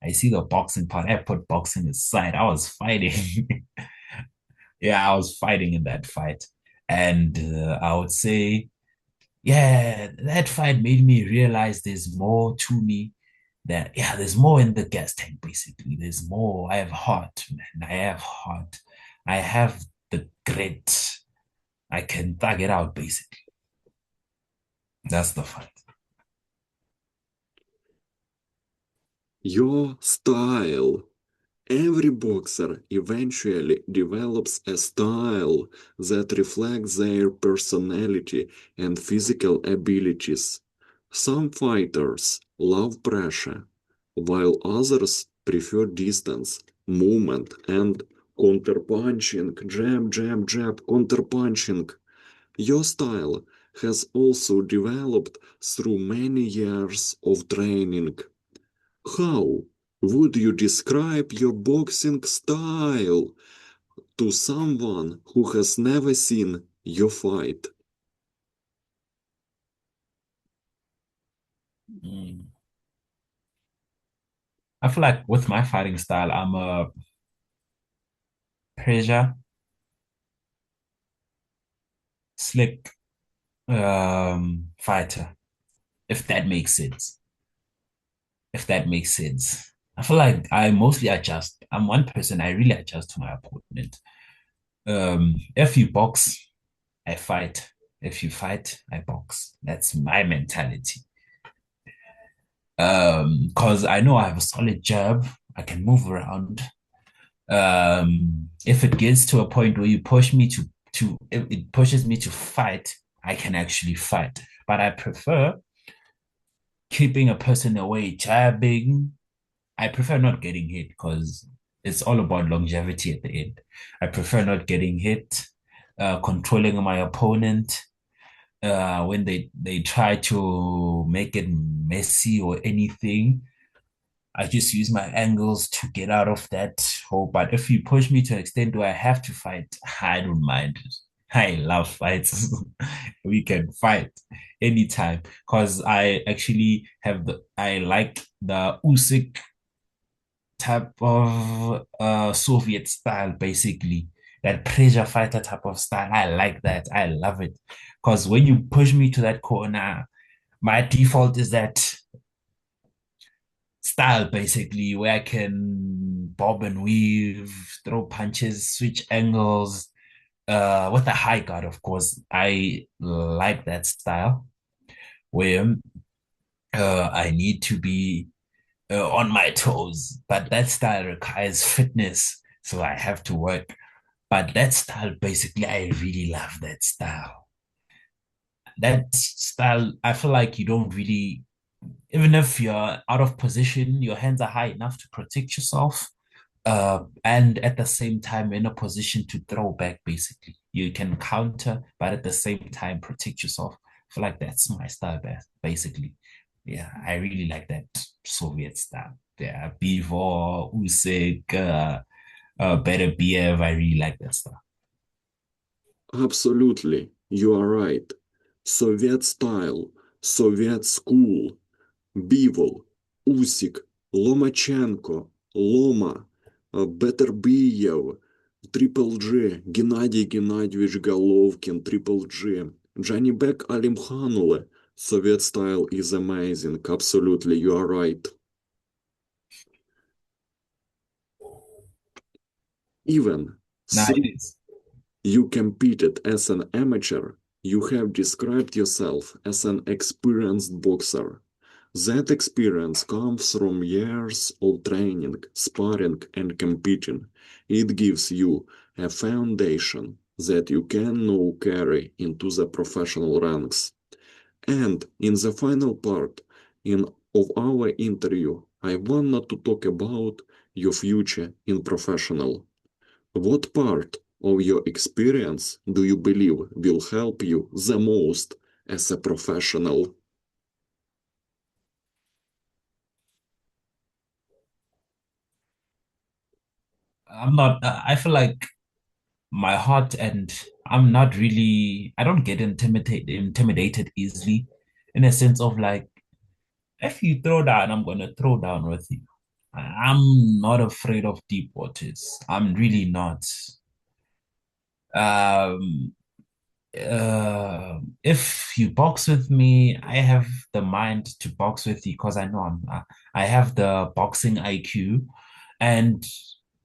I see the boxing part. I put boxing aside. I was fighting. Yeah, I was fighting in that fight. And I would say, yeah, that fight made me realize there's more to me. That, yeah, there's more in the gas tank, basically. There's more. I have heart, man. I have heart. I have the grit. I can thug it out, basically. That's the fight. Your style. Every boxer eventually develops a style that reflects their personality and physical abilities. Some fighters love pressure, while others prefer distance, movement, and counterpunching. Jab, jab, jab, counterpunching. Your style has also developed through many years of training. How would you describe your boxing style to someone who has never seen your fight? Mm. I feel like with my fighting style, I'm a pressure, slick fighter, if that makes sense. If that makes sense. I feel like I mostly adjust. I'm one person, I really adjust to my opponent. If you box, I fight. If you fight, I box. That's my mentality. Because I know I have a solid jab, I can move around. If it gets to a point where you push me to if it pushes me to fight, I can actually fight. But I prefer keeping a person away, jabbing. I prefer not getting hit because it's all about longevity at the end. I prefer not getting hit, controlling my opponent. When they try to make it messy or anything, I just use my angles to get out of that hole. But if you push me to an extent where I have to fight, I don't mind. I love fights. We can fight anytime because I actually have I like the Usyk type of Soviet style, basically. That pressure fighter type of style. I like that. I love it. Because when you push me to that corner, my default is that style, basically, where I can bob and weave, throw punches, switch angles, with a high guard, of course. I like that style where I need to be on my toes, but that style requires fitness, so I have to work. But that style, basically, I really love that style. That style, I feel like you don't really, even if you're out of position, your hands are high enough to protect yourself, and at the same time in a position to throw back. Basically, you can counter, but at the same time protect yourself. I feel like that's my style, basically. Yeah, I really like that Soviet style. Yeah, Bivol, Usyk, better BF. I really like that stuff. Absolutely, you are right. Soviet style, Soviet school, Bivol, Usyk, Lomachenko, Loma, Beterbiev, Triple G, Геннадий Геннадьевич Головкин, Triple G, Janibek Alimkhanule. Soviet style is amazing. Absolutely, you are right. Even Now though it is. you competed as an amateur, you have described yourself as an experienced boxer. That experience comes from years of training, sparring, and competing. It gives you a foundation that you can now carry into the professional ranks. And in the final part of our interview, I wanted to talk about your future in professional. What part of your experience do you believe will help you the most as a professional? I'm not, I feel like my heart and I don't get intimidated easily in a sense of like, if you throw down, I'm going to throw down with you. I'm not afraid of deep waters. I'm really not. Um, if you box with me, I have the mind to box with you because I have the boxing IQ. And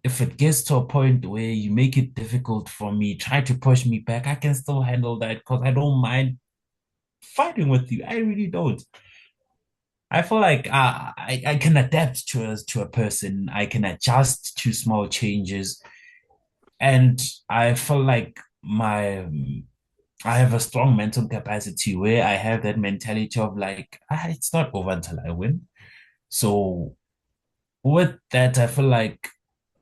if it gets to a point where you make it difficult for me, try to push me back, I can still handle that because I don't mind fighting with you. I really don't. I feel like I can adapt to a person. I can adjust to small changes, and I feel like my I have a strong mental capacity where I have that mentality of like, it's not over until I win. So with that, I feel like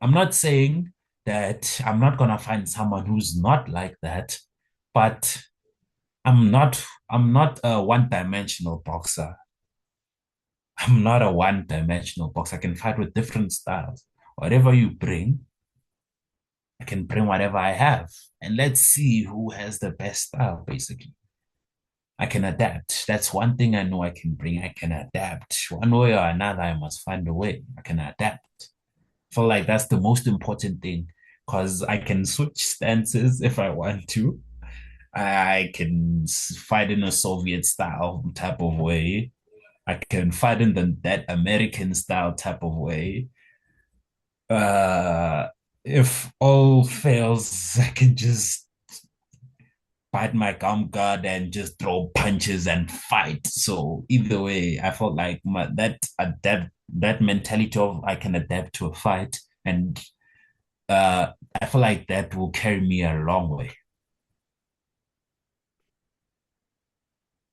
I'm not saying that I'm not gonna find someone who's not like that, but I'm not I'm not a one-dimensional boxer. I'm not a one-dimensional boxer. I can fight with different styles. Whatever you bring, I can bring whatever I have. And let's see who has the best style, basically. I can adapt. That's one thing I know I can bring. I can adapt. One way or another, I must find a way. I can adapt. I feel like that's the most important thing because I can switch stances if I want to. I can fight in a Soviet style type of way. I can fight in that American style type of way. Uh, if all fails, I can just bite my gum guard and just throw punches and fight. So either way, I felt like that mentality of I can adapt to a fight, and uh, I feel like that will carry me a long way.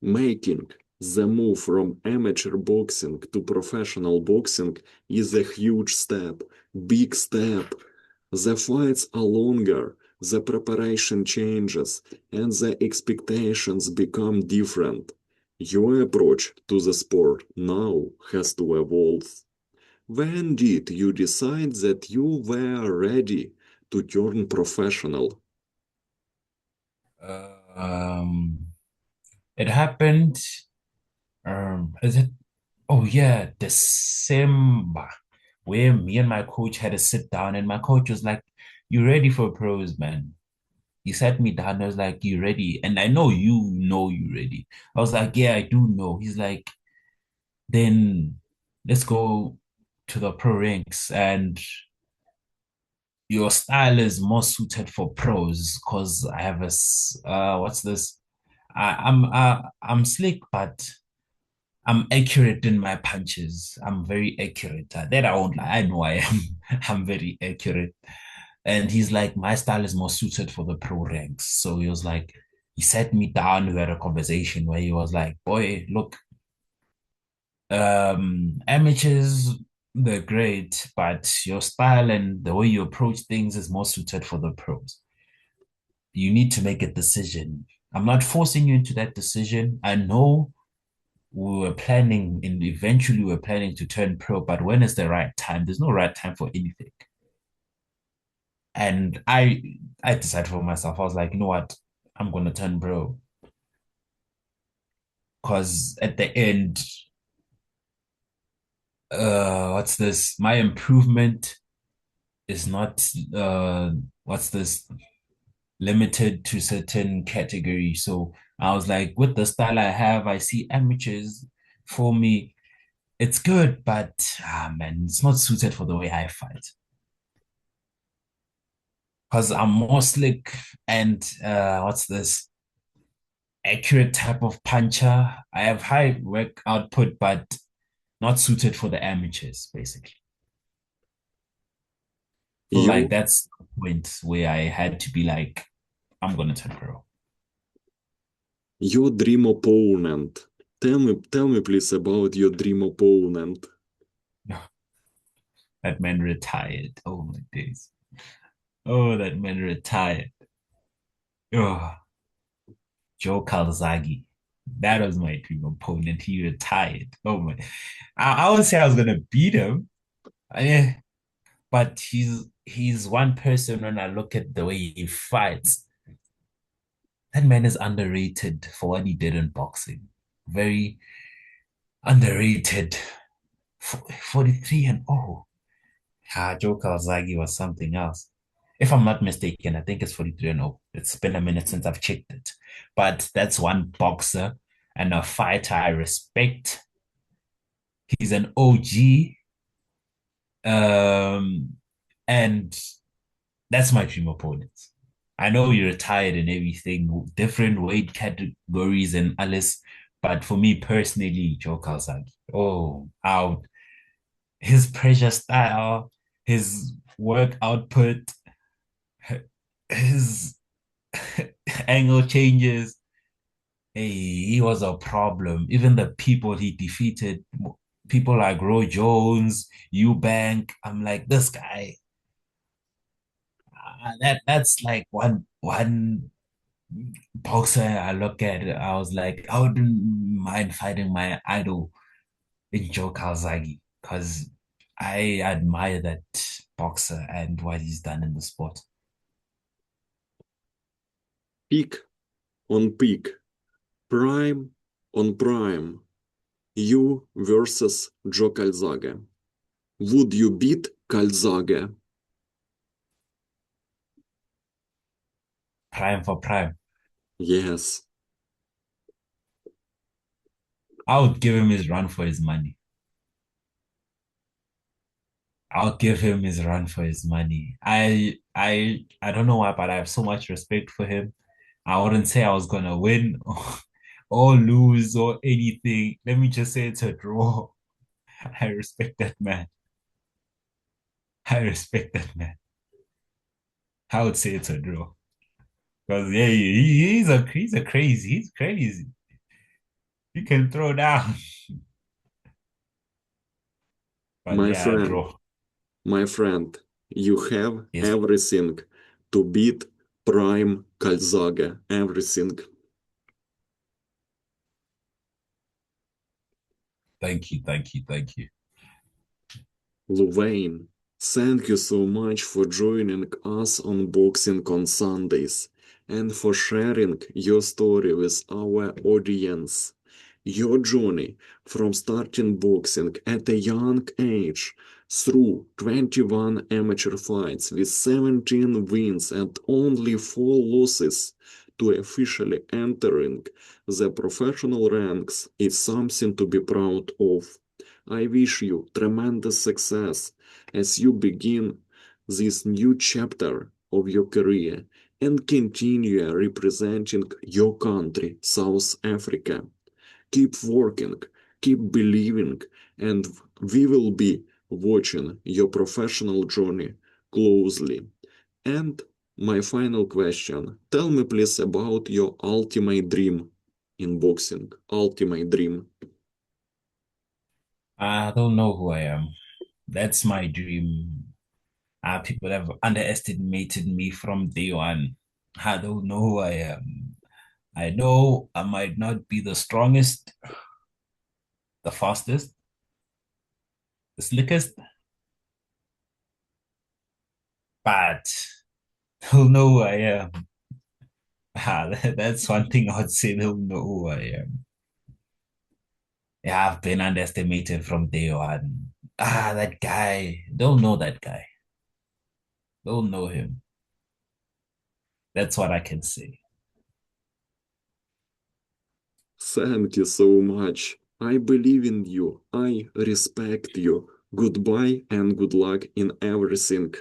Making the move from amateur boxing to professional boxing is a huge step, big step. The fights are longer, the preparation changes, and the expectations become different. Your approach to the sport now has to evolve. When did you decide that you were ready to turn professional? Uh, um, it happened. Is it? Oh yeah, December, where me and my coach had a sit down, and my coach was like, "You ready for pros, man?" He sat me down. I was like, "You ready?" And I know you ready. I was like, "Yeah, I do know." He's like, "Then let's go to the pro ranks, and your style is more suited for pros because I have what's this? I'm slick, but I'm accurate in my punches. I'm very accurate. That I won't lie. I know I am. I'm very accurate." And he's like, my style is more suited for the pro ranks. So he was like, he sat me down. We had a conversation where he was like, boy, look, amateurs, they're great, but your style and the way you approach things is more suited for the pros. You need to make a decision. I'm not forcing you into that decision. I know we were planning and eventually we are planning to turn pro, but when is the right time? There's no right time for anything. And I decided for myself, I was like, you know what? I'm gonna turn pro. Cause at the end, what's this? My improvement is not what's this limited to certain category. So I was like, with the style I have, I see amateurs for me, it's good, but man, it's not suited for the way I fight. Because I'm more slick and what's this? accurate type of puncher. I have high work output, but not suited for the amateurs, basically. Feel like You, that's the point where I had to be like, I'm gonna turn pro. your dream opponent. Tell me please about your dream opponent. That man retired. Oh my days. Oh, that man retired. Oh, Joe Calzaghe. That was my dream opponent. He retired. Oh my. I would say I was gonna beat him. Eh, but he's one person when I look at the way he fights. That man is underrated for what he did in boxing. Very underrated. 43 and oh. Joe Calzaghe was something else. If I'm not mistaken, I think it's 43 and oh. It's been a minute since I've checked it. But that's one boxer and a fighter I respect. He's an OG. Um, and that's my dream opponent. I know you're retired and everything, different weight categories and Alice, but for me personally, Joe Calzaghe. Oh, out his pressure style, his work output, his angle changes. Hey, he was a problem. Even the people he defeated, people like Roy Jones, Eubank. I'm like, this guy. That's like one boxer I look at. I was like, I wouldn't mind fighting my idol in Joe Calzaghe because I admire that boxer and what he's done in the sport. Peak on peak. Prime on prime. You versus Joe Calzaghe. Would you beat Calzaghe? Prime for prime. Yes. I would give him his run for his money. I'll give him his run for his money. I don't know why, but I have so much respect for him. I wouldn't say I was gonna win or lose or anything. Let me just say it's a draw. I respect that man. I respect that man. I would say it's a draw. Because yeah, he's a crazy. He's crazy. He can throw down. But My yeah, a friend, draw. my friend, you have Yes. everything to beat Prime Calzaghe. Everything. Thank you, thank you, thank you. Luwayne, thank you so much for joining us on Boxing on Sundays and for sharing your story with our audience. Your journey from starting boxing at a young age through 21 amateur fights with 17 wins and only 4 losses to officially entering the professional ranks is something to be proud of. I wish you tremendous success as you begin this new chapter of your career and continue representing your country, South Africa. Keep working, keep believing, and we will be watching your professional journey closely. And my final question, tell me please about your ultimate dream in boxing. Ultimate dream. I don't know who I am. That's my dream. People have underestimated me from day one. I don't know who I am. I know I might not be the strongest, the fastest, the slickest, but they'll know who I am. That's one thing I would say. They'll know who I am. Yeah, I've been underestimated from day one. That guy. Don't know that guy. Don't know him. That's what I can say. Thank you so much. I believe in you. I respect you. Goodbye and good luck in everything.